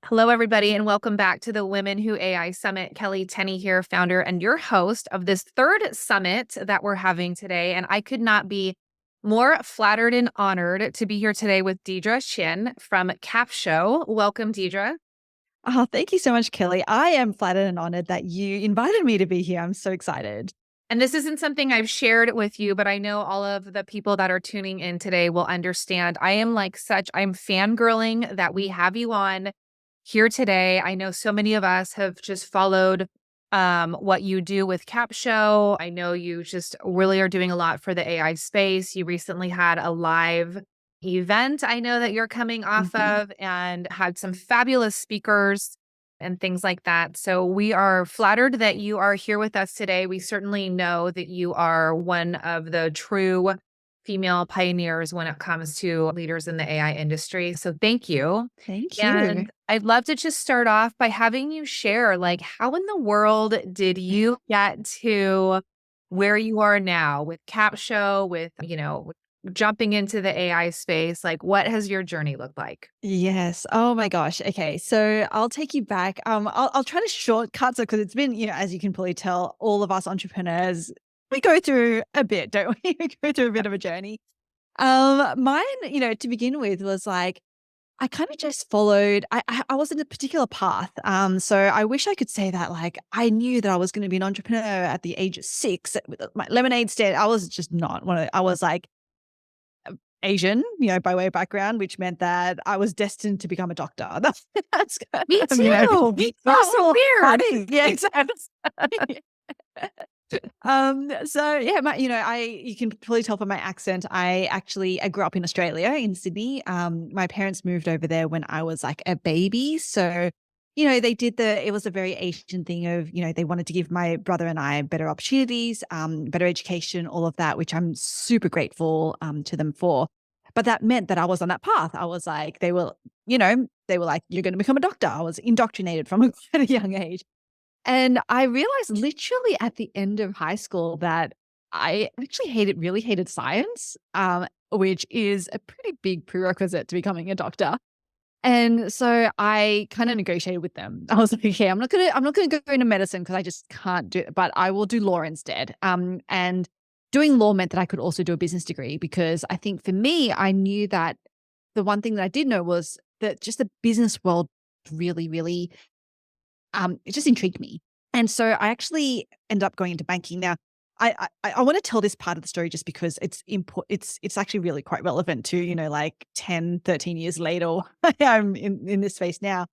Hello, everybody, and welcome back to the Women Who AI Summit. Kelley Tshien here, founder and your host of this third summit that we're having today. And I could not be more flattered and honored to be here today with Deirdre Tshien from Capsho. Welcome, Deirdre. Oh, thank you so much, Kelley. I am flattered and honored that you invited me to be here. I'm so excited. And this isn't something I've shared with you, but I know all of the people that are tuning in today will understand. I'm fangirling that we have you on here today. I know so many of us have just followed what you do with Capsho. I know you just really are doing a lot for the AI space. You recently had a live event I know that you're coming off of and had some fabulous speakers and things like that. So we are flattered that you are here with us today. We certainly know that you are one of the true female pioneers when it comes to leaders in the AI industry. So thank you. Thank you. And I'd love to just start off by having you share, like, how in the world did you get to where you are now with Capsho, with, jumping into the AI space? Like, what has your journey looked like? Yes. Oh my gosh. Okay. So I'll take you back. I'll try to shortcut it because it's been, as you can probably tell, all of us entrepreneurs, we go through a bit, don't we? We go through a bit of a journey. Mine, to begin with was like, I kind of just followed. I was in a particular path. So I wish I could say that like I knew that I was going to be an entrepreneur at the age of 6 with my lemonade stand. I was just not one of. I was like Asian, by way of background, which meant that I was destined to become a doctor. That's kind Me of, too. That's so weird. yeah, exactly. So yeah, you can probably tell from my accent, I grew up in Australia, in Sydney. My parents moved over there when I was like a baby. So, it was a very Asian thing of, they wanted to give my brother and I better opportunities, better education, all of that, which I'm super grateful to them for. But that meant that I was on that path. I was like, they were like, you're going to become a doctor. I was indoctrinated from quite a young age. And I realized literally at the end of high school that I actually really hated science, which is a pretty big prerequisite to becoming a doctor. And so I kind of negotiated with them. I was like, okay, I'm not gonna go into medicine because I just can't do it, but I will do law instead. And doing law meant that I could also do a business degree because I think for me, I knew that the one thing that I did know was that just the business world really, really it just intrigued me. And so I actually ended up going into banking. Now, I want to tell this part of the story just because it's important. It's actually really quite relevant to, like 10, 13 years later, I'm in this space now.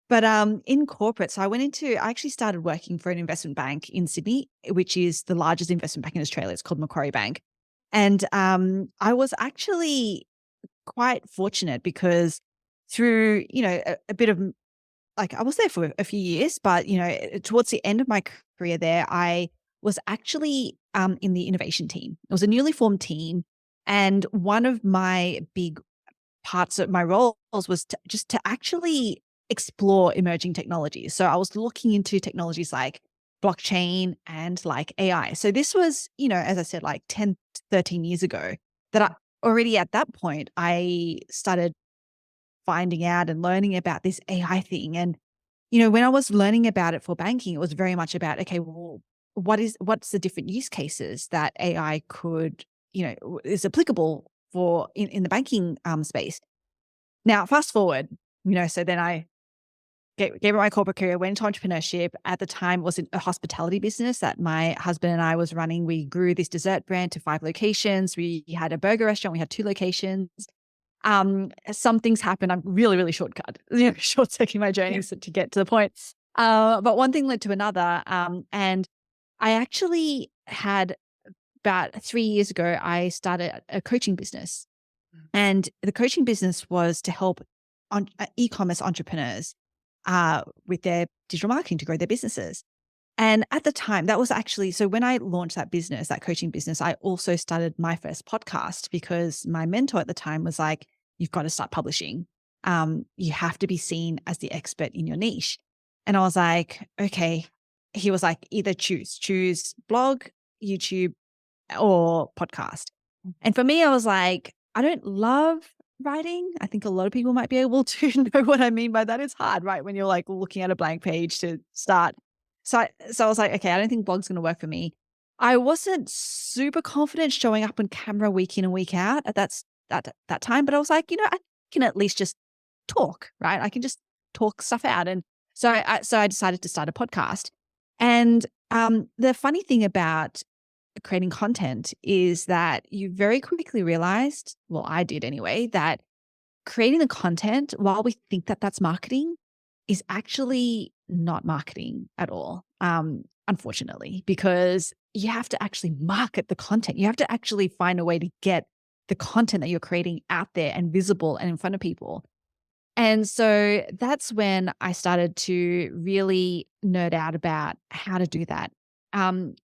But in corporate, so I actually started working for an investment bank in Sydney, which is the largest investment bank in Australia. It's called Macquarie Bank. And I was actually quite fortunate because through, a bit of like I was there for a few years, but towards the end of my career there, I was actually in the innovation team. It was a newly formed team, and one of my big parts of my roles was to actually explore emerging technologies. So I was looking into technologies like blockchain and like AI. So this was, as I said, like 10, 13 years ago that I already at that point, I started finding out and learning about this AI thing. And, when I was learning about it for banking, it was very much about, okay, well, what's the different use cases that AI could, is applicable for in the banking space. Now, fast forward, so then I gave up my corporate career, went into entrepreneurship. At the time, it was a hospitality business that my husband and I was running. We grew this dessert brand to 5 locations. We had a burger restaurant. We had 2 locations. Some things happened. I'm really, really shortcut, short circuiting my journey to get to the point. But one thing led to another. And I actually had about 3 years ago, I started a coaching business. And the coaching business was to help e-commerce entrepreneurs with their digital marketing to grow their businesses. And at the time, that was actually, so when I launched that business, that coaching business, I also started my first podcast because my mentor at the time was like, you've got to start publishing. You have to be seen as the expert in your niche. And I was like, okay. He was like, either choose blog, YouTube, or podcast. And for me, I was like, I don't love writing. I think a lot of people might be able to know what I mean by that. It's hard, right? When you're like looking at a blank page to start. So I was like, okay, I don't think blog's going to work for me. I wasn't super confident showing up on camera week in and week out at that time, but I was like, I can at least just talk, right? I can just talk stuff out. And so I decided to start a podcast. And the funny thing about creating content is that you very quickly realized, well, I did anyway, that creating the content while we think that that's marketing is actually not marketing at all. Unfortunately, because you have to actually market the content. You have to actually find a way to get the content that you're creating out there and visible and in front of people. And so that's when I started to really nerd out about how to do that. Um,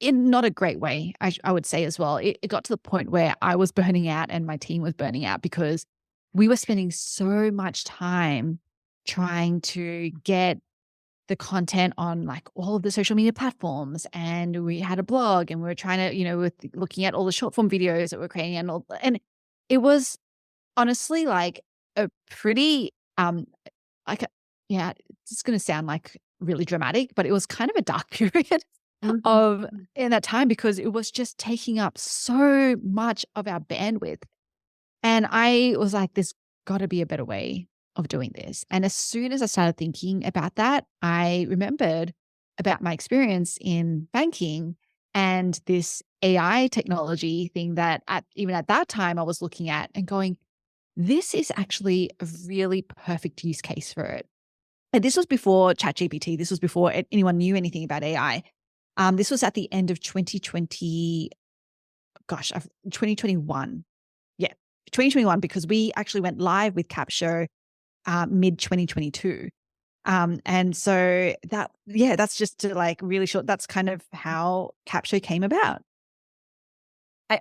in not a great way, I would say as well. It got to the point where I was burning out and my team was burning out because we were spending so much time trying to get the content on like all of the social media platforms. And we had a blog and we were trying to, with looking at all the short form videos that we're creating and it was honestly like a pretty, like, yeah, it's going to sound like really dramatic, but it was kind of a dark period Mhm. of in that time because it was just taking up so much of our bandwidth. And I was like, there's got to be a better way of doing this. And as soon as I started thinking about that, I remembered about my experience in banking and this AI technology thing that even at that time I was looking at and going, this is actually a really perfect use case for it. And this was before ChatGPT. This was before anyone knew anything about AI. This was at the end of 2020, 2021. Yeah, 2021, because we actually went live with Capsho mid 2022. And so that's just to like really short. That's kind of how Capsho came about.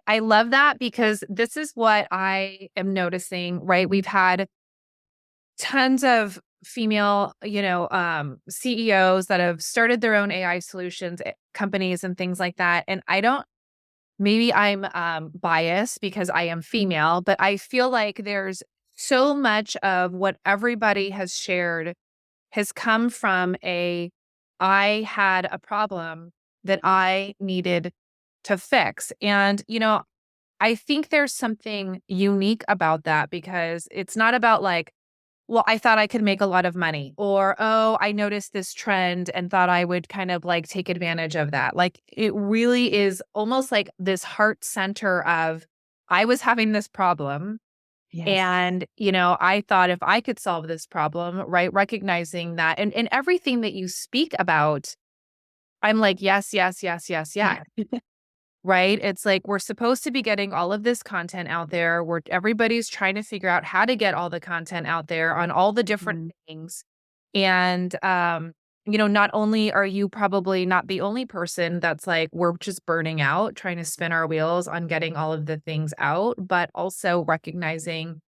I love that because this is what I am noticing, right? We've had tons of female, CEOs that have started their own AI solutions, companies and things like that. And I don't, maybe I'm biased because I am female, but I feel like there's so much of what everybody has shared has come from I had a problem that I needed to fix. And, I think there's something unique about that because it's not about like, well, I thought I could make a lot of money or, oh, I noticed this trend and thought I would kind of like take advantage of that. Like it really is almost like this heart center of I was having this problem Yes. and, I thought if I could solve this problem, right, recognizing that and everything that you speak about, I'm like, yes, yes, yes, yes, yes. Yeah. Right? It's like we're supposed to be getting all of this content out there. Everybody's trying to figure out how to get all the content out there on all the different Mm, things. And not only are you probably not the only person that's like we're just burning out trying to spin our wheels on getting all of the things out, but also recognizing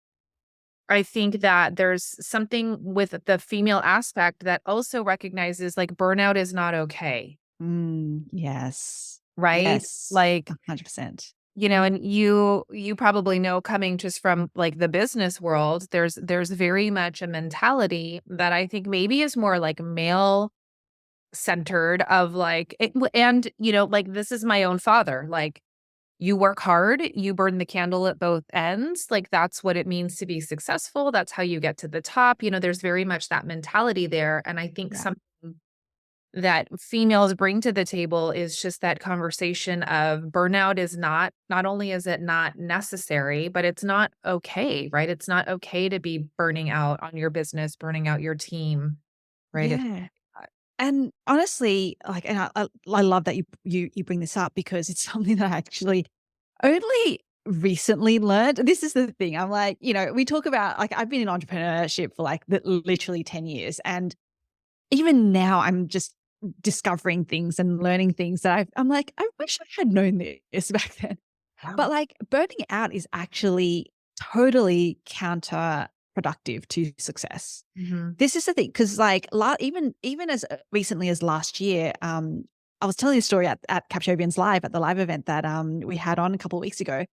I think that there's something with the female aspect that also recognizes like burnout is not okay, yes. right? Yes. Like 100%. And you probably know coming just from like the business world, there's very much a mentality that I think maybe is more like male centered of like and like this is my own father. Like you work hard, you burn the candle at both ends. Like that's what it means to be successful. That's how you get to the top. There's very much that mentality there. And I think Yeah. something that females bring to the table is just that conversation of burnout is not only is it not necessary, but it's not okay, right? It's not okay to be burning out on your business, burning out your team, right? Yeah. And honestly, like, and I love that you bring this up because it's something that I actually only recently learned. This is the thing. I'm like, we talk about like I've been in entrepreneurship for like literally 10 years. And even now I'm just discovering things and learning things that I'm like, I wish I had known this back then. Wow. But like burning out is actually totally counterproductive to success. Mhm. This is the thing, because like even as recently as last year, I was telling a story at Capshovians Live at the live event that we had on a couple of weeks ago,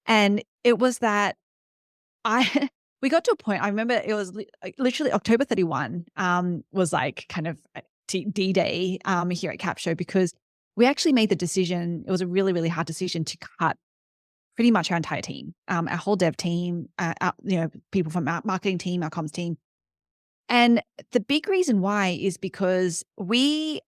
and it was that I we got to a point, I remember it was literally October 31, was like kind of D-Day, here at Capsho, because we actually made the decision. It was a really, really hard decision to cut pretty much our entire team, our whole dev team, people from our marketing team, our comms team. And the big reason why is because I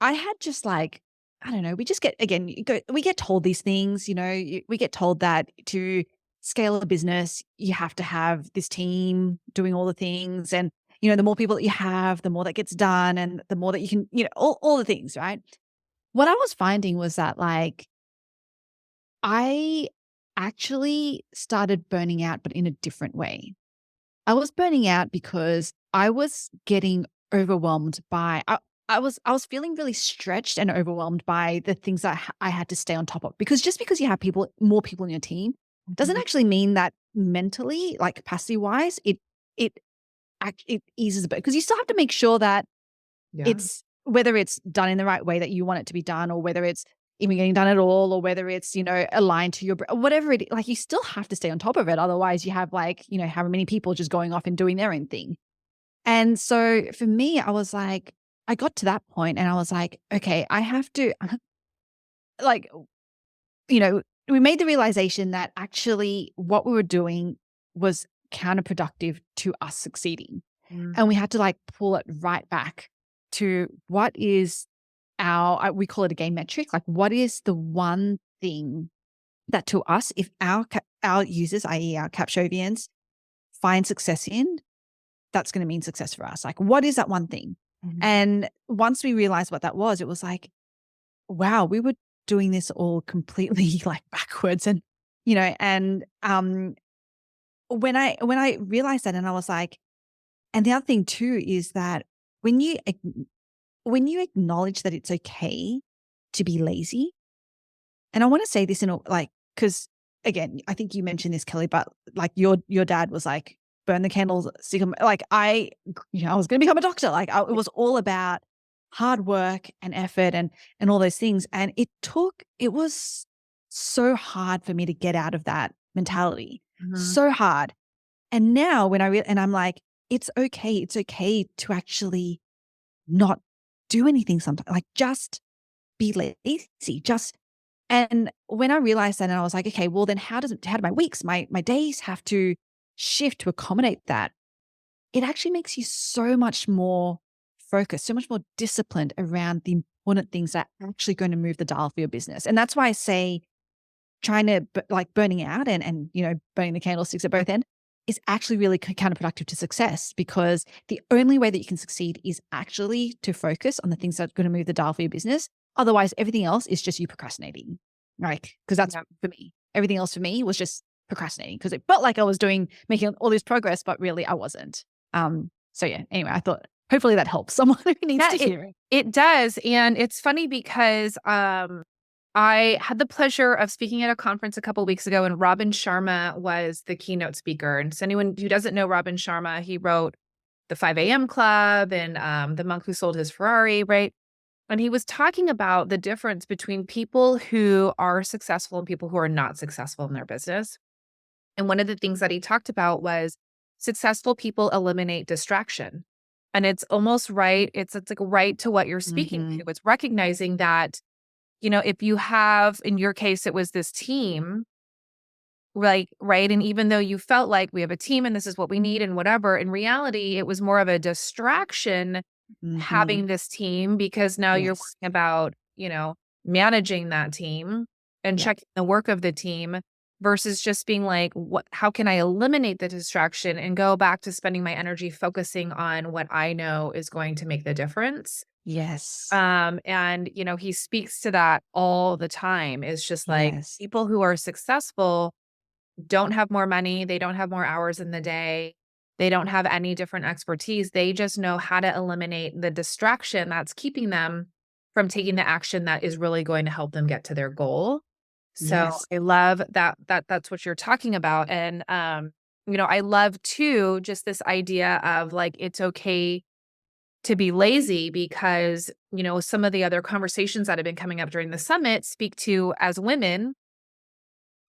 had just like, I don't know, we just get, again, we get told these things, we get told that to scale a business, you have to have this team doing all the things. And, the more people that you have, the more that gets done and the more that you can, all the things, right? What I was finding was that like, I actually started burning out, but in a different way. I was burning out because I was getting overwhelmed by I was feeling really stretched and overwhelmed by the things that I had to stay on top of. Because just because you have more people in your team doesn't Mhm. actually mean that mentally, like capacity-wise, it it eases a bit, because you still have to make sure that Yeah. it's whether it's done in the right way that you want it to be done, or whether it's even getting done at all, or whether it's, aligned to your whatever like, you still have to stay on top of it. Otherwise, you have like, however many people just going off and doing their own thing. And so for me, I was like, I got to that point and I was like, okay, I have to like, we made the realization that actually what we were doing was counterproductive to us succeeding. Mm. And we had to like pull it right back to what is we call it a game metric. Like, what is the one thing that to us, if our users, i.e. our Capshovians, find success in, that's going to mean success for us. Like, what is that one thing? Mhm. And once we realized what that was, it was like, wow, we were doing this all completely like backwards. And, when I realized that, and I was like, and the other thing too is that when you when you acknowledge that it's okay to be lazy, and I want to say this in a like, because again, I think you mentioned this, Kelley, but like your dad was like, burn the candles, stick 'em, like I was going to become a doctor. Like it was all about hard work and effort and all those things. And it was so hard for me to get out of that mentality. Mhm. So hard. And now and I'm like, it's okay. It's okay to actually not do anything sometimes. Like, just be lazy. And when I realized that, and I was like, okay, well then how do my weeks, my days have to shift to accommodate that? It actually makes you so much more focused, so much more disciplined around the important things that are actually going to move the dial for your business. And that's why I say trying to like burning out and burning the candlesticks at both ends is actually really counterproductive to success, because the only way that you can succeed is actually to focus on the things that are going to move the dial for your business. Otherwise, everything else is just you procrastinating, right? Because that's Yeah. for me. Everything else for me was just procrastinating, because it felt like I was making all this progress, but really I wasn't. So yeah, anyway, I thought hopefully that helps someone who needs Yeah, to it hear it. it does, and it's funny because, I had the pleasure of speaking at a conference a couple weeks ago, and Robin Sharma was the keynote speaker, and so anyone who doesn't know Robin Sharma, he wrote The 5 AM Club and, The Monk Who Sold His Ferrari, right? And he was talking about the difference between people who are successful and people who are not successful in their business, and one of the things that he talked about was successful people eliminate distraction. And it's almost right. It's like right to what you're speaking Hmm. to. It's recognizing that, if you have, in your case, it was this team, like, right. And even though you felt like we have a team and this is what we need and whatever, in reality, it was more of a distraction Hmm. having this team, because now you're Yes. worrying about, managing that team and Yeah. checking the work of the team versus just being like, how can I eliminate the distraction and go back to spending my energy focusing on what I know is going to make the difference? Yes. And he speaks to that all the time. It's just like Yes. people who are successful don't have more money, they don't have more hours in the day, they don't have any different expertise. They just know how to eliminate the distraction that's keeping them from taking the action that is really going to help them get to their goal. So Yes. I love that's what you're talking about. And I love too just this idea of like it's okay to be lazy, because, some of the other conversations that have been coming up during the summit speak to, as women,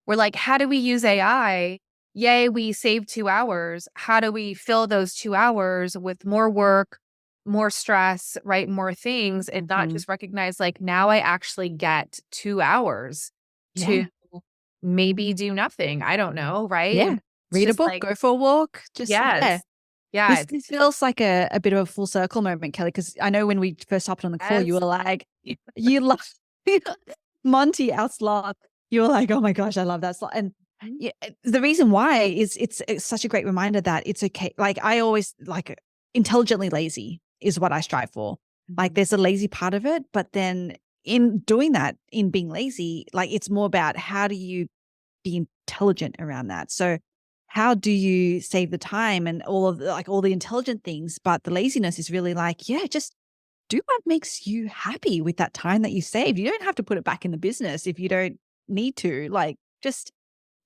we're like, how do we use AI yay, we saved 2 hours. How do we fill those 2 hours with more work, more stress, right? More things, and not Mhm. just recognize like now I actually get 2 hours to Yeah. maybe do nothing. I don't know, right? Yeah. And it's Read a just book, like, go for a walk, just yeah. yes. Yeah, This feels like a bit of a full circle moment, Kelly, because I know when we first hopped on the call, you yes. were like, you love Monty, our sloth. You were like, "Oh my gosh, I love that sloth." And Mhm. yeah, the reason why is it's such a great reminder that it's okay. Like I always like intelligently lazy is what I strive for. Like Mhm. there's a lazy part of it, but then in doing that, in being lazy, like it's more about how do you be intelligent around that. So how do you save the time and all of the, like all the intelligent things, but the laziness is really like, yeah, just do what makes you happy with that time that you saved. You don't have to put it back in the business if you don't need to. Like just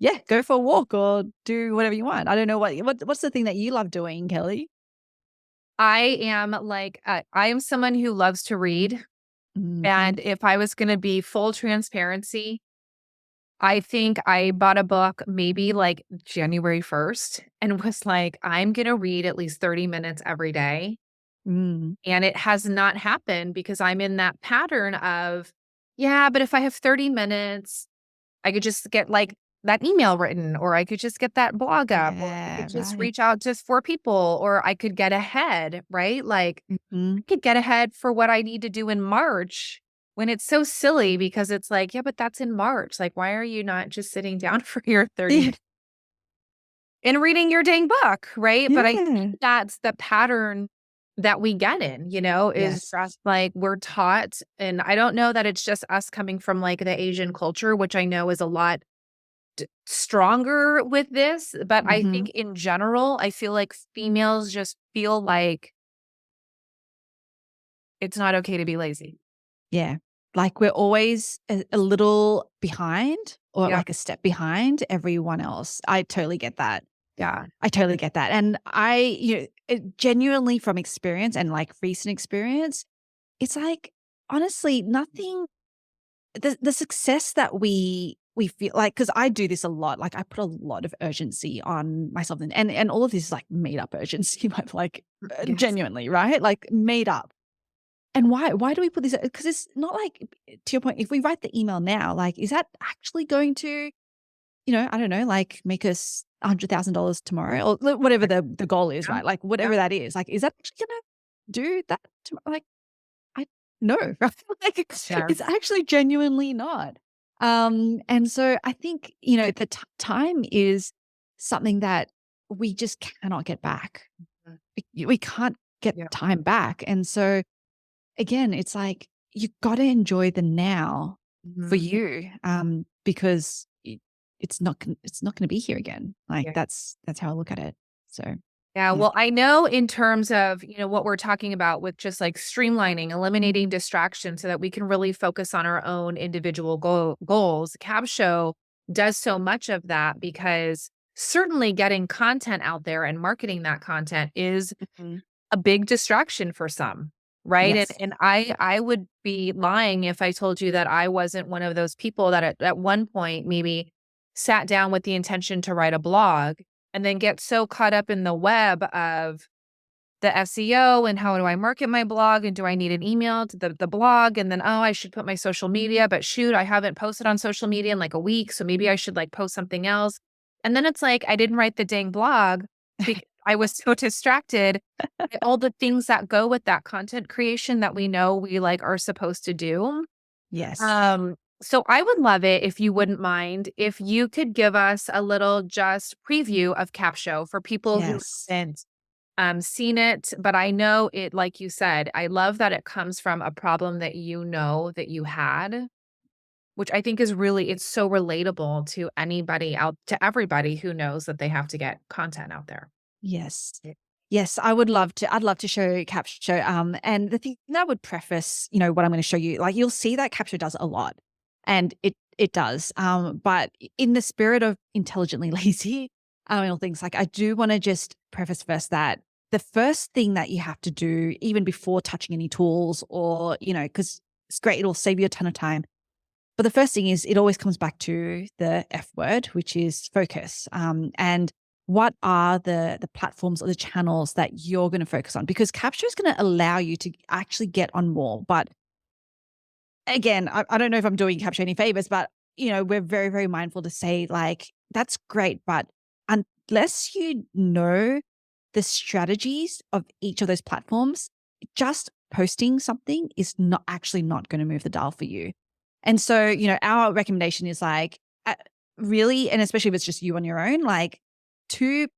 yeah, go for a walk or do whatever you want. I don't know what's the thing that you love doing, Kelly? I am like, I am someone who loves to read. Mm, And if I was going to be full transparency, I think I bought a book maybe like January 1st and was like, I'm going to read at least 30 minutes every day. mm, And it has not happened because I'm in that pattern of, yeah, but if I have 30 minutes, I could just get like that email written, or I could just get that blog up, or I could yeah, just right. reach out to 4 people, or I could get ahead, right? Like Mhm. I could get ahead for what I need to do in March when it's so silly because it's like, yeah, but that's in March. Like, why are you not just sitting down for your 30 Yeah, minutes and reading your dang book? Right. But I yeah. think that's the pattern that we get in, is Yes. just like we're taught. And I don't know that it's just us coming from like the Asian culture, which I know is a lot stronger with this. But I Mhm. think in general, I feel like females just feel like it's not okay to be lazy. Yeah. Like we're always a little behind or Yeah. like a step behind everyone else. I totally get that. Yeah. I totally get that. And genuinely from experience and like recent experience, it's like honestly nothing the success that we feel like because I do this a lot. Like I put a lot of urgency on myself and all of this is like made up urgency, like Yes. genuinely, right? Like made up. And why? Why do we put this? Because it's not like, to your point, if we write the email now, like, is that actually going to, I don't know, like make us $100,000 tomorrow or whatever the goal is, Yeah. right? Like Yeah. whatever that is, like, is that actually going to do that? Like, I no, right? Like, it's Yes. actually genuinely not. And so I think the time is something that we just cannot get back. Mm. We can't get Yeah. time back, and so again, it's like you gotta enjoy the now for Mhm. you, because it's not gonna be here again. Like, Yeah. that's how I look at it. So, Yeah, yeah. well, I know in terms of, what we're talking about with just like streamlining, eliminating distractions so that we can really focus on our own individual goals. Capsho does so much of that because certainly getting content out there and marketing that content is Mhm. a big distraction for some, right? And Yes. and I would be lying if I told you that I wasn't one of those people that at one point maybe sat down with the intention to write a blog and then get so caught up in the web of the SEO and how do I market my blog and do I need an email to the blog and then oh I should put my social media but shoot I haven't posted on social media in like a week so maybe I should like post something else. And then it's like I didn't write the dang blog because I was so distracted by all the things that go with that content creation that we know we like are supposed to do. Yes. So I would love it if you wouldn't mind if you could give us a little just preview of Capsho for people who Yes. haven't seen it, but I know it, like you said, I love that it comes from a problem that you know that you had, which I think is really, it's so relatable to anybody out, to everybody who knows that they have to get content out there. Yes. Yes, I would love to. I'd love to show Capture. And the thing that I would preface, what I'm going to show you, like you'll see that Capture does a lot, and it does. But in the spirit of intelligently lazy, and all things like, I do want to just preface first that the first thing that you have to do, even before touching any tools, or because it's great, it'll save you a ton of time. But the first thing is it always comes back to the F word, which is focus. And what are the platforms or the channels that you're going to focus on? Because Capsho is going to allow you to actually get on more. But again, I don't know if I'm doing Capsho any favors, but we're very, very mindful to say like, that's great. But unless you know the strategies of each of those platforms, just posting something is not going to move the dial for you. And so, our recommendation is like, really, and especially if it's just you on your own, like two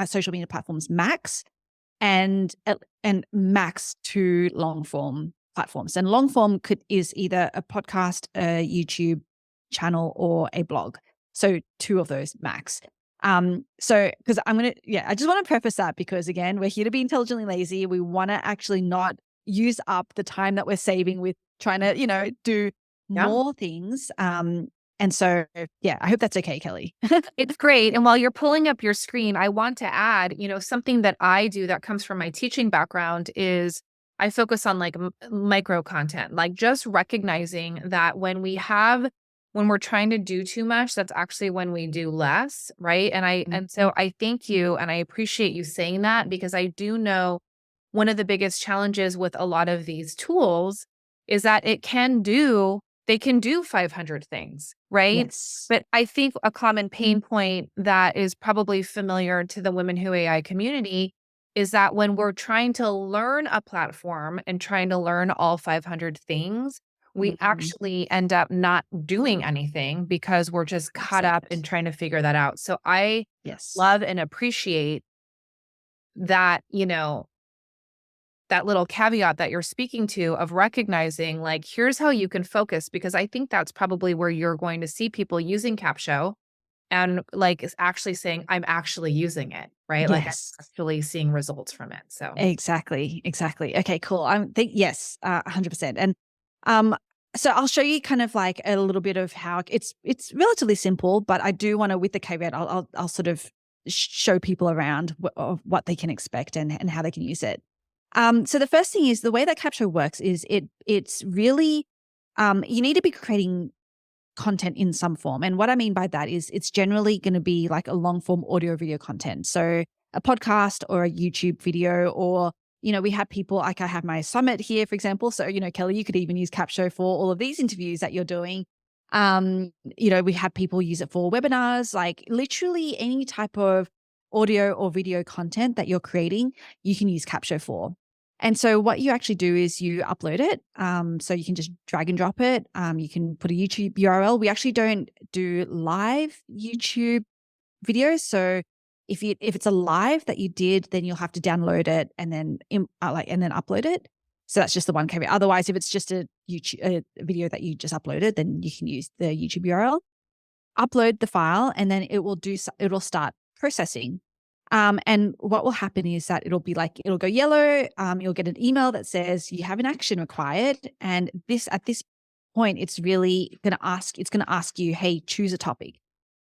social media platforms max, and max two long form platforms. And long form is either a podcast, a YouTube channel, or a blog. So two of those max. So because I just want to preface that because again, we're here to be intelligently lazy. We want to actually not use up the time that we're saving with trying to, do Yeah. more things. And so, yeah, I hope that's okay, Kelley. It's great. And while you're pulling up your screen, I want to add, something that I do that comes from my teaching background is I focus on like micro content, like just recognizing that when we're trying to do too much, that's actually when we do less. Right. And so I thank you and I appreciate you saying that because I do know one of the biggest challenges with a lot of these tools is that they can do 500 things, right? Yes. But I think a common pain point that is probably familiar to the Women Who AI community is that when we're trying to learn a platform and trying to learn all 500 things, we actually end up not doing anything because we're just caught up in trying to figure that out. So I Yes. love and appreciate that, that little caveat that you're speaking to of recognizing like, here's how you can focus, because I think that's probably where you're going to see people using Capsho and like is actually saying, I'm actually using it, right? Like I'm Yes. actually seeing results from it. So Exactly. Exactly. Okay, cool. Yes, 100%. And um, so I'll show you kind of like a little bit of how it's relatively simple, but I do want to, with the caveat, I'll sort of show people around of what they can expect and how they can use it. So the first thing is the way that Capture works is it's really you need to be creating content in some form. And what I mean by that is it's generally going to be like a long form audio video content. So a podcast or a YouTube video, or, we have people like I have my summit here, for example. So, Kelley, you could even use Capsho for all of these interviews that you're doing. We have people use it for webinars, like literally any type of audio or video content that you're creating, you can use Capsho for. And so what you actually do is you upload it. So you can just drag and drop it. You can put a YouTube URL. We actually don't do live YouTube videos. So if it's a live that you did, then you'll have to download it and then and then upload it. So that's just the one caveat. Otherwise, if it's just a video that you just uploaded, then you can use the YouTube URL, upload the file, and then it'll start processing. And what will happen is that it'll go yellow. You'll get an email that says you have an action required. And at this point, it's really going to ask you, hey, choose a topic.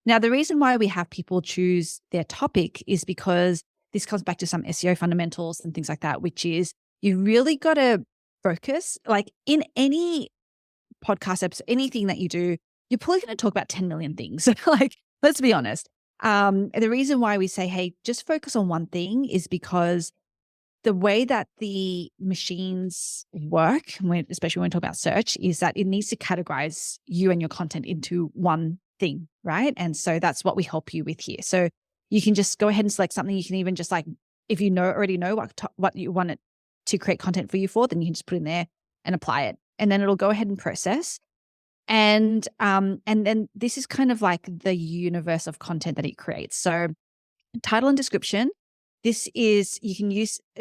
Now, the reason why we have people choose their topic is because this comes back to some SEO fundamentals and things like that, which is you really got to focus. Like in any podcast episode, anything that you do, you're probably going to talk about 10 million things. Like, let's be honest. The reason why we say, hey, just focus on one thing is because the way that the machines work, especially when we talk about search, is that it needs to categorize you and your content into one thing, right? And so that's what we help you with here. So you can just go ahead and select something. You can even just like, if you already know what you want it to create content for you for, then you can just put in there and apply it. And then it'll go ahead and process. And then this is kind of like the universe of content that it creates. So title and description. This is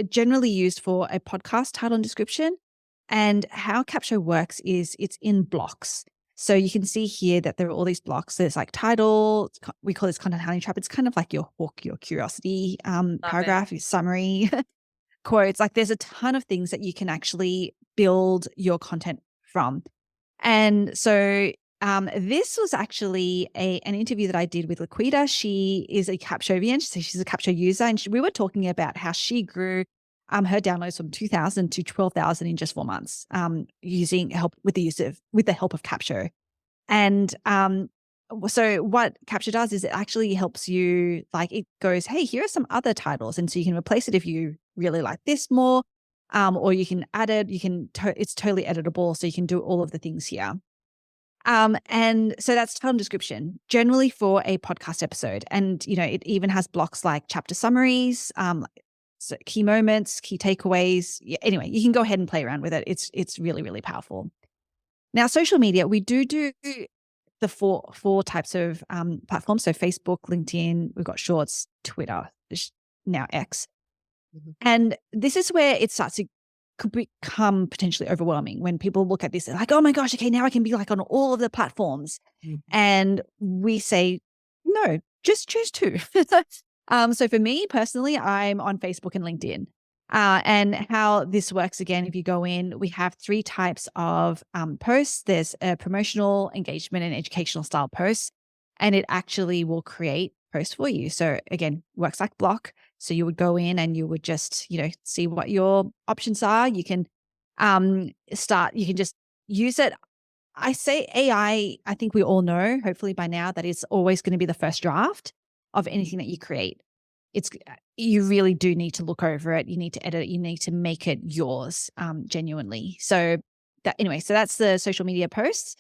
generally used for a podcast title and description. And how Capsho works is it's in blocks. So you can see here that there are all these blocks. There's like title, we call this content honey trap. It's kind of like your hook, your curiosity paragraph, your summary, quotes. Like there's a ton of things that you can actually build your content from. And so this was actually an interview that I did with Laquita. She is a Capshovian, so she's a Capsho user, and we were talking about how she grew her downloads from 2,000 to 12,000 in just 4 months, using help with the help of Capsho. And so what Capsho does is it actually helps you, like it goes, hey, here are some other titles. And so you can replace it if you really like this more, or you can add it. It's totally editable. So you can do all of the things here. And so that's title description, generally for a podcast episode. And, it even has blocks like chapter summaries, so key moments, key takeaways. Yeah, anyway, you can go ahead and play around with it. It's really, really powerful. Now, social media, we do the four types of platforms. So Facebook, LinkedIn, we've got Shorts, Twitter, now X. Mm-hmm. And this is where it starts to could become potentially overwhelming when people look at this. They're like, oh my gosh, okay, now I can be like on all of the platforms. Mm-hmm. And we say, no, just choose two. So for me personally, I'm on Facebook and LinkedIn. And how this works, again, if you go in, we have 3 types of posts. There's a promotional, engagement, and educational style posts, and it actually will create posts for you. So again, works like block. So you would go in and you would just, see what your options are. You can you can just use it. I say AI, I think we all know, hopefully by now, that it's always going to be the first draft of anything that you create. You really do need to look over it. You need to edit it. You need to make it yours, genuinely. So that's the social media posts.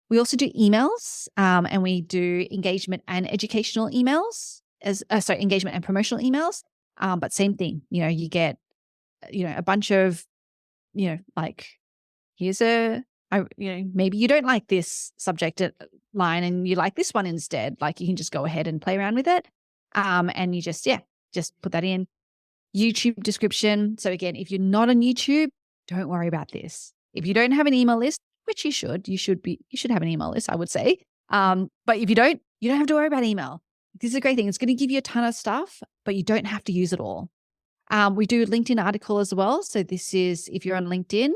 We also do emails, and we do engagement and educational emails engagement and promotional emails. But same thing, you get, a bunch of, like, here's maybe you don't like this subject line and you like this one instead. Like, you can just go ahead and play around with it. And you just put that in. YouTube description. So again, if you're not on YouTube, don't worry about this. If you don't have an email list, which you should have an email list, I would say. But if you don't have to worry about email. This is a great thing. It's going to give you a ton of stuff, but you don't have to use it all. We do LinkedIn article as well. So this is if you're on LinkedIn,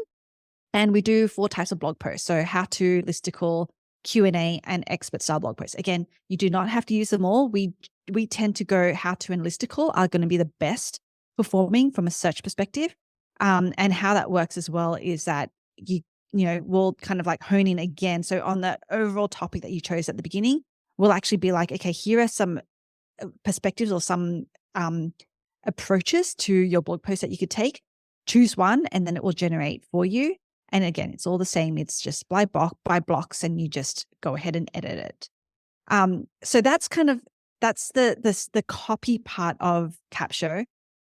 and we do 4 types of blog posts. So how to, listicle, Q&A, and expert style blog posts. Again, you do not have to use them all. We tend to go how to and listicle are going to be the best performing from a search perspective. And how that works as well is that we'll kind of like hone in again. So on the overall topic that you chose at the beginning, we'll actually be like, okay, here are some perspectives or some approaches to your blog post that you could take. Choose one, and then it will generate for you. And again, it's all the same. It's just by blocks, and you just go ahead and edit it. So that's the copy part of Capsho.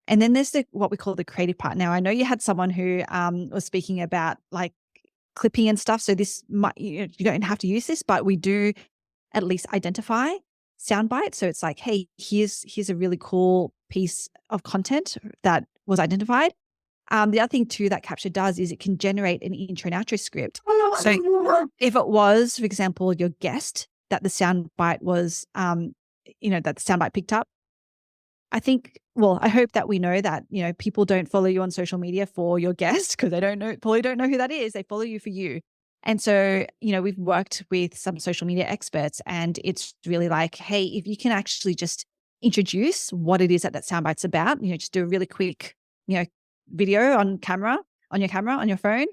And then there's what we call the creative part. Now, I know you had someone who was speaking about like clipping and stuff. So this you don't have to use this, but we do at least identify sound bites. So it's like, hey, here's a really cool piece of content that was identified. The other thing too that Capsho does is it can generate an intro and outro script. So if it was, for example, your guest that the soundbite was, that the soundbite picked up, I hope that we know that, people don't follow you on social media for your guest because they probably don't know who that is. They follow you for you. And so, we've worked with some social media experts, and it's really like, hey, if you can actually just introduce what it is that soundbite's about, just do a really quick, video on your phone,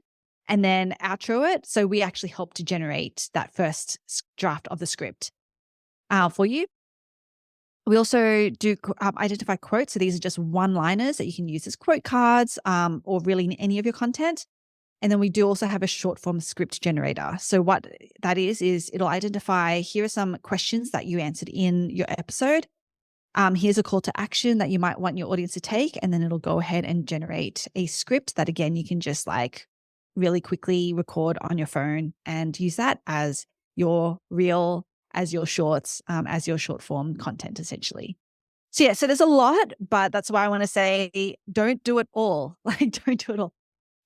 and then outro it. So we actually help to generate that first draft of the script for you. We also do identify quotes. So these are just one-liners that you can use as quote cards, or really in any of your content. And then we do also have a short form script generator. So what that is it'll identify, here are some questions that you answered in your episode. Here's a call to action that you might want your audience to take. And then it'll go ahead and generate a script that, again, you can just like really quickly record on your phone and use that as your reel, as your shorts, as your short form content, essentially. So so there's a lot, but that's why I want to say, don't do it all. Like, don't do it all.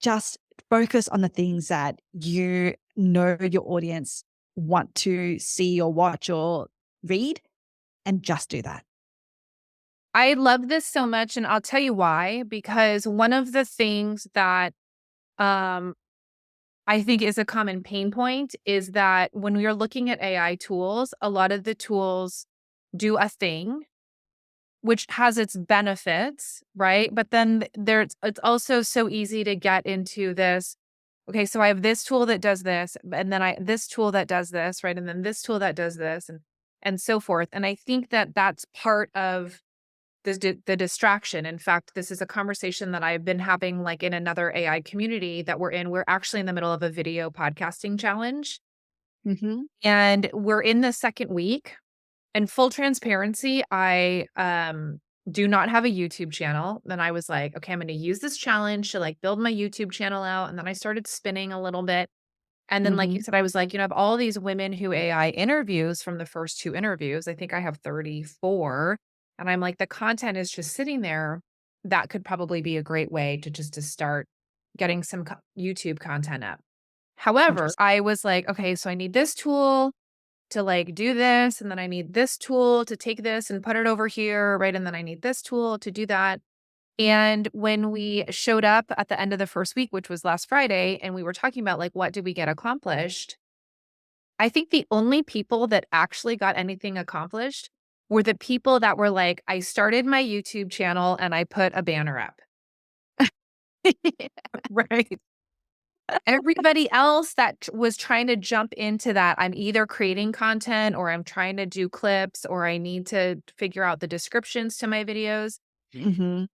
Just focus on the things that your audience want to see or watch or read, and just do that. I love this so much, and I'll tell you why. Because one of the things that I think is a common pain point is that when we are looking at AI tools, a lot of the tools do a thing, which has its benefits, right? But then it's also so easy to get into this, okay, so I have this tool that does this, and then this tool that does this, right? And then this tool that does this, and so forth. And I think that that's part of the distraction. In fact, this is a conversation that I've been having like in another AI community that we're in. We're actually in the middle of a video podcasting challenge, Mhm. and we're in the second week. And full transparency, I do not have a YouTube channel. Then I was like, okay, I'm going to use this challenge to like build my YouTube channel out. And then I started spinning a little bit. And then, like you Mhm. said, I was like, I have all these women who AI interviews from the first two interviews. I think I have 34. And I'm like, the content is just sitting there. That could probably be a great way to start getting some YouTube content up. However, Interesting. I was like, okay, so I need this tool to like do this. And then I need this tool to take this and put it over here. Right. And then I need this tool to do that. And when we showed up at the end of the first week, which was last Friday, and we were talking about like, what did we get accomplished? I think the only people that actually got anything accomplished were the people that were like, I started my YouTube channel and I put a banner up. Right. Everybody else that was trying to jump into that, I'm either creating content or I'm trying to do clips or I need to figure out the descriptions to my videos. Mhm.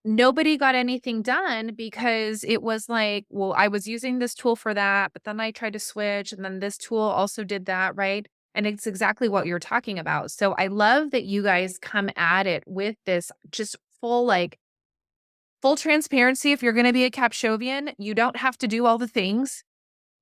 Nobody got anything done because it was like, well, I was using this tool for that, but then I tried to switch and then this tool also did that, right? And it's exactly what you're talking about. So I love that you guys come at it with this just full transparency. If you're going to be a Capshovian, you don't have to do all the things.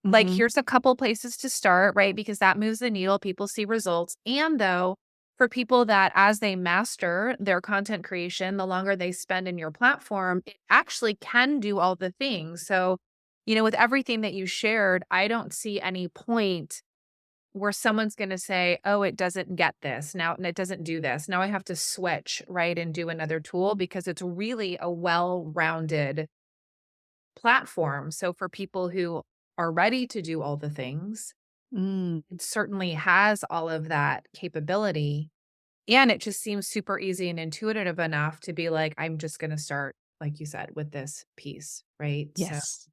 Like, Mhm. here's a couple places to start, right? Because that moves the needle, people see results. And though, for people that as they master their content creation, the longer they spend in your platform, it actually can do all the things. So, with everything that you shared, I don't see any point where someone's going to say, oh, it doesn't get this now, and it doesn't do this. Now I have to switch, right? And do another tool because it's really a well rounded platform. So, for people who are ready to do all the things, Mm. it certainly has all of that capability. And it just seems super easy and intuitive enough to be like, I'm just going to start, like you said, with this piece. Right. So Yes.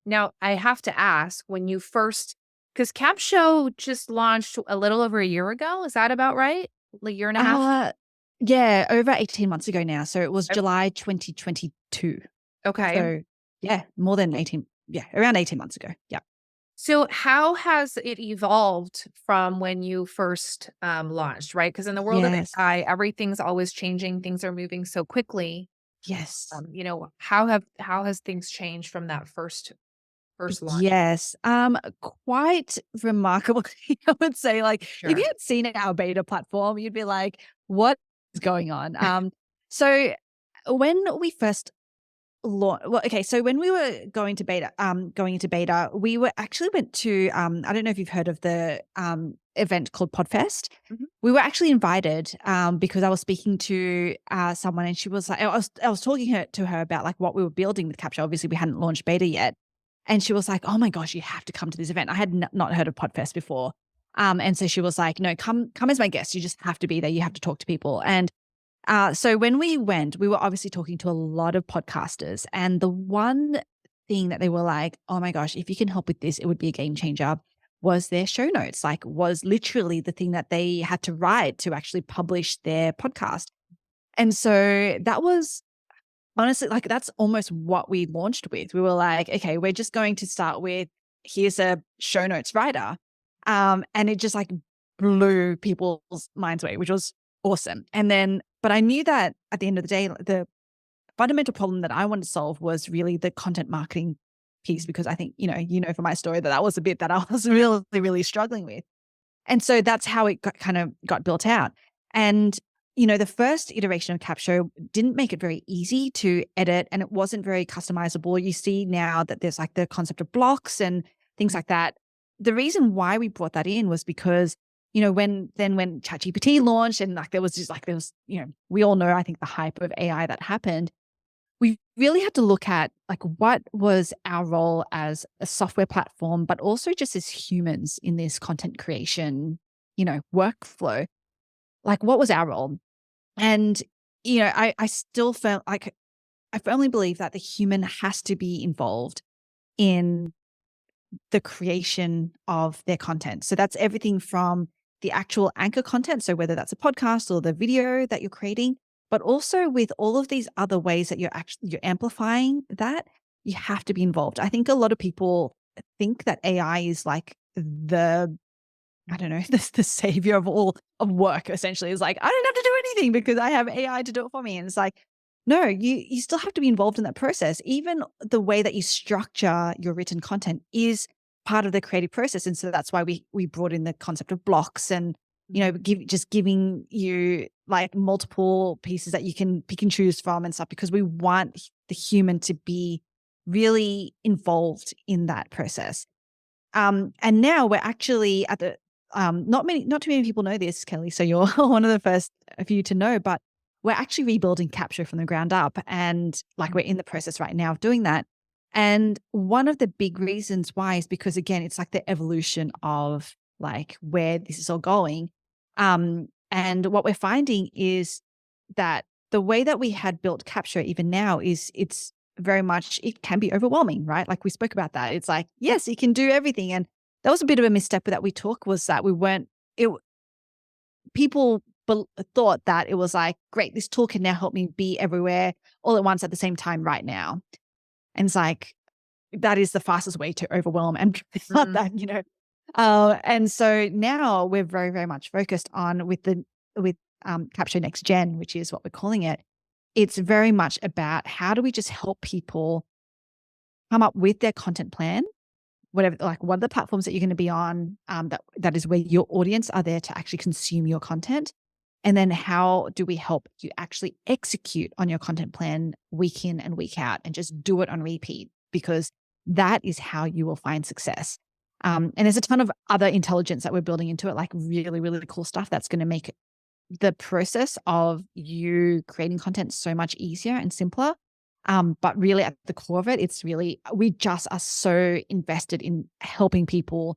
now I have to ask when you first, because Capsho just launched a little over a year ago. Is that about right? A year and a half? Uh, yeah, over 18 months ago now. So it was O- July 2022. Okay. So yeah, more than 18, yeah, around 18 months ago. Yeah. So how has it evolved from when you first launched, right? Because in the world of Yes. AI, everything's always changing. Things are moving so quickly. Yes. How has things changed from that first launch? Yes. Quite remarkable. I would say, like, if you Sure. had seen our beta platform, you'd be like, what is going on? So when we first well, okay, so when we were going into beta, we were actually went to, I don't know if you've heard of the event called Podfest. Mhm. We were actually invited because I was speaking to someone, and she was like, I was talking to her about like what we were building with Capture. Obviously, we hadn't launched beta yet, and she was like, "Oh my gosh, you have to come to this event." I had not heard of Podfest before, and so she was like, "No, come as my guest. You just have to be there. You have to talk to people." And so when we went, we were obviously talking to a lot of podcasters, and the one thing that they were like, "Oh my gosh, if you can help with this, it would be a game changer," was their show notes. Like, was literally the thing that they had to write to actually publish their podcast. And so that was honestly, like, that's almost what we launched with. We were like, "Okay, we're just going to start with, here's a show notes writer." And it just, like, blew people's minds away, which was awesome. And then but I knew that at the end of the day, the fundamental problem that I wanted to solve was really the content marketing piece, because I think, from my story that was a bit that I was really, really struggling with. And so that's how it got built out. And, the first iteration of Capsho didn't make it very easy to edit, and it wasn't very customizable. You see now that there's like the concept of blocks and things like that. The reason why we brought that in was because, when ChatGPT launched, and like there was, we all know, I think, the hype of AI that happened, we really had to look at like what was our role as a software platform, but also just as humans in this content creation, workflow. Like, what was our role? And, I still felt like I firmly believe that the human has to be involved in the creation of their content. So that's everything from the actual anchor content. So whether that's a podcast or the video that you're creating, but also with all of these other ways that you're amplifying that, you have to be involved. I think a lot of people think that AI is like the I don't know, the savior of all of work essentially is like, I don't have to do anything because I have AI to do it for me. And it's like, no, you still have to be involved in that process. Even the way that you structure your written content is part of the creative process. And so that's why we brought in the concept of blocks and, just giving you like multiple pieces that you can pick and choose from and stuff, because we want the human to be really involved in that process. And now we're actually at the not too many people know this, Kelley. So you're one of the first few to know, but we're actually rebuilding Capsho from the ground up, and like we're in the process right now of doing that. And one of the big reasons why is because again, it's like the evolution of like where this is all going. And what we're finding is that the way that we had built Capsho even now is it's very much it can be overwhelming, right? Like we spoke about that. It's like, yes, you can do everything. And that was a bit of a misstep that we took was that we weren't it people thought that it was like, great, this tool can now help me be everywhere all at once at the same time right now. And it's like that is the fastest way to overwhelm and it's not Mhm. that. And so now we're very, very much focused on with Capture Next Gen, which is what we're calling it. It's very much about how do we just help people come up with their content plan, whatever, like what are the platforms that you're going to be on, that is where your audience are there to actually consume your content. And then how do we help you actually execute on your content plan week in and week out and just do it on repeat? Because that is how you will find success. And there's a ton of other intelligence that we're building into it, like really, really cool stuff that's going to make the process of you creating content so much easier and simpler. But really at the core of it, it's really, we just are so invested in helping people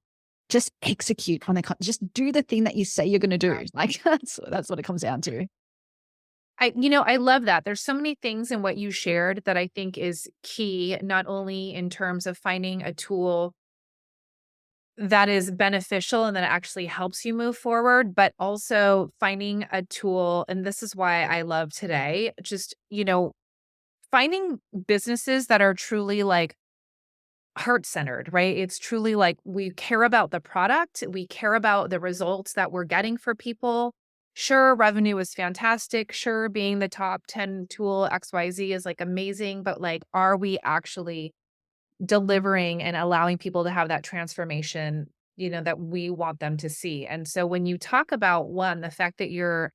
just execute on their content, just do the thing that you say you're going to do. Like that's what it comes down to. I love that. There's so many things in what you shared that I think is key, not only in terms of finding a tool that is beneficial and that actually helps you move forward, but also finding a tool. And this is why I love today, just, finding businesses that are truly like heart centered, right? It's truly like we care about the product, we care about the results that we're getting for people. Sure, revenue is fantastic. Sure, being the top 10 tool XYZ is like amazing, but like, are we actually delivering and allowing people to have that transformation, that we want them to see? And so when you talk about one, the fact that you're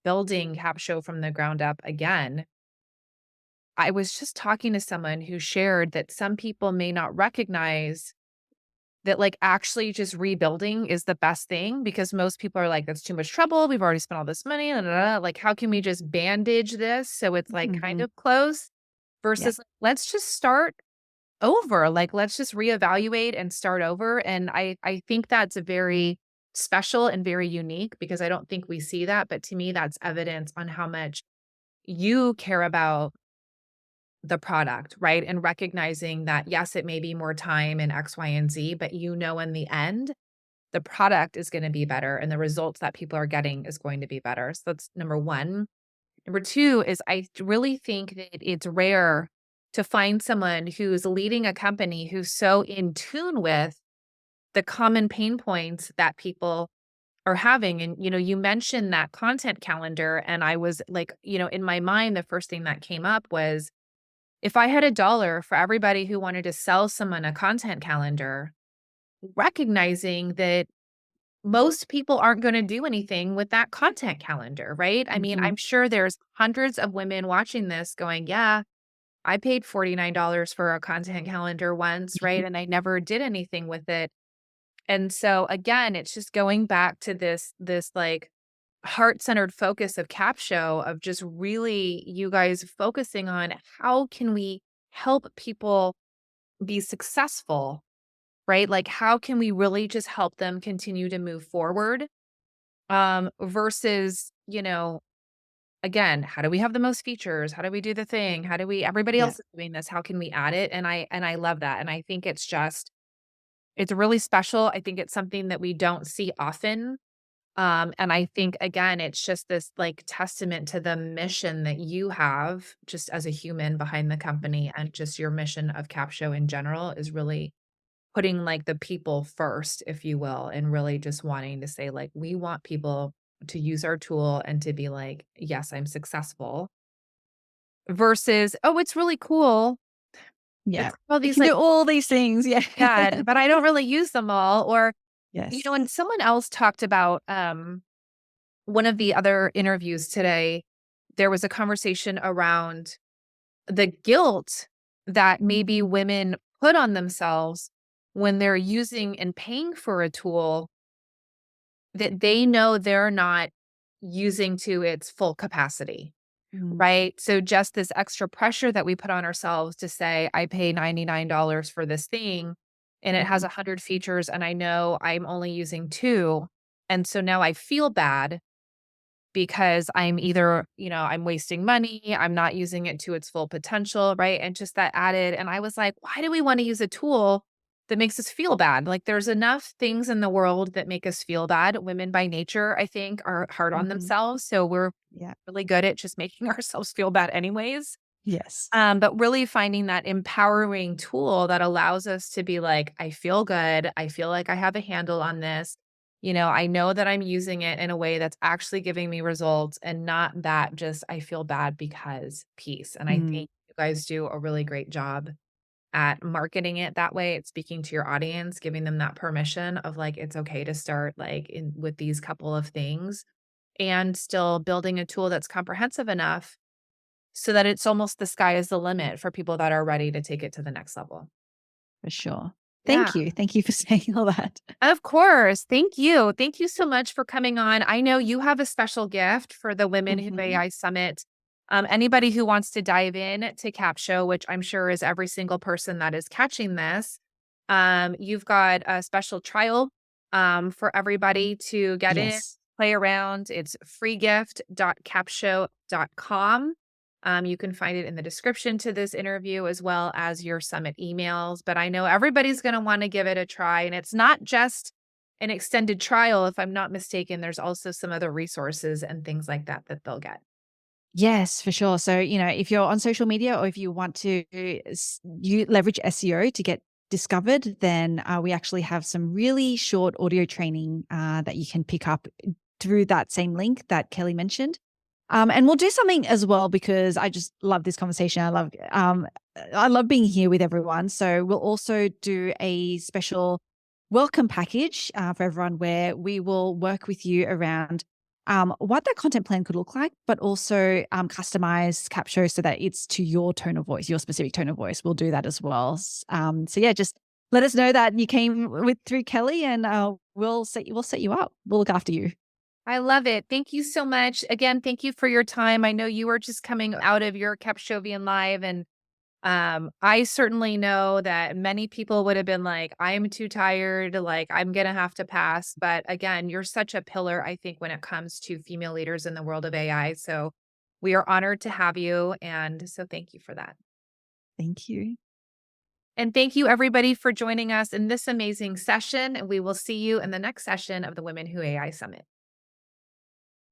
building Capsho from the ground up again, I was just talking to someone who shared that some people may not recognize that, like, actually just rebuilding is the best thing because most people are like, that's too much trouble. We've already spent all this money. Da, da, da. Like, how can we just bandage this so it's like kind Mhm. of close Yeah. versus like, let's just start over. Like, let's just reevaluate and start over. And I think that's a very special and very unique because I don't think we see that. But to me, that's evidence on how much you care about the product, right? And recognizing that, yes, it may be more time and X, Y, and Z, but in the end, the product is going to be better and the results that people are getting is going to be better. So that's number one. Number two is I really think that it's rare to find someone who's leading a company who's so in tune with the common pain points that people are having. And, you mentioned that content calendar. And I was like, in my mind, the first thing that came up was, if I had a dollar for everybody who wanted to sell someone a content calendar, recognizing that most people aren't gonna do anything with that content calendar, right? I mean, Mhm. I'm sure there's hundreds of women watching this going, "Yeah, I paid $49 for a content calendar once, right? And I never did anything with it." And so, again, it's just going back to this, like, heart-centered focus of Capsho of just really you guys focusing on how can we help people be successful, right? Like, how can we really just help them continue to move forward? Versus, again, how do we have the most features? How do we do the thing? How do we everybody Yeah. else is doing this? How can we add it? And I love that. And I think it's just It's really special. I think it's something that we don't see often. And I think again, it's just this like testament to the mission that you have just as a human behind the company and just your mission of Capsho in general is really putting like the people first, if you will, and really just wanting to say, like, we want people to use our tool and to be like, yes, I'm successful versus, oh, it's really cool. Yeah. It's all It these can like, do all these things. Yeah. yeah, but I don't really use them all. Or, Yes. and someone else talked about one of the other interviews today, there was a conversation around the guilt that maybe women put on themselves when they're using and paying for a tool that they know they're not using to its full capacity, Mm, right? So just this extra pressure that we put on ourselves to say, I pay $99 for this thing and it has mhm, 100 features and I know I'm only using two. And so now I feel bad because I'm either, I'm wasting money, I'm not using it to its full potential, right? And just that added, and I was like, why do we want to use a tool that makes us feel bad? Like there's enough things in the world that make us feel bad. Women by nature, I think, are hard on mhm. themselves. So we're Yeah. really good at just making ourselves feel bad anyways. Yes. But really finding that empowering tool that allows us to be like, I feel good. I feel like I have a handle on this. I know that I'm using it in a way that's actually giving me results and not that just I feel bad because piece. And I Mm, think you guys do a really great job at marketing it that way. It's speaking to your audience, giving them that permission of like, it's okay to start like in with these couple of things and still building a tool that's comprehensive enough so that it's almost the sky is the limit for people that are ready to take it to the next level. for sure. Yeah. Thank you. Thank you for saying all that. Of course. Thank you. Thank you so much for coming on. I know you have a special gift for the Women Who Mhm. AI Summit. Anybody who wants to dive in to Capsho, which I'm sure is every single person that is catching this, you've got a special trial for everybody to get in, Yes. play around. It's freegift.capsho.com. You can find it in the description to this interview as well as your summit emails. But I know everybody's going to want to give it a try. And it's not just an extended trial, if I'm not mistaken. There's also some other resources and things like that that they'll get. Yes, for sure. So, if you're on social media or if you want to you leverage SEO to get discovered, then we actually have some really short audio training that you can pick up through that same link that Kelly mentioned. And we'll do something as well because I just love this conversation. I love being here with everyone. So we'll also do a special welcome package for everyone where we will work with you around what that content plan could look like, but also customize Capsho so that it's to your tone of voice, your specific tone of voice. We'll do that as well. So yeah, just let us know that you came with through Kelly, and we'll set you up. We'll look after you. I love it. Thank you so much. Again, thank you for your time. I know you were just coming out of your Capshovian live and I certainly know that many people would have been like, I'm too tired, like I'm gonna have to pass. But again, you're such a pillar, I think, when it comes to female leaders in the world of AI. So we are honored to have you. And so thank you for that. Thank you. And thank you everybody for joining us in this amazing session. And we will see you in the next session of the Women Who AI Summit.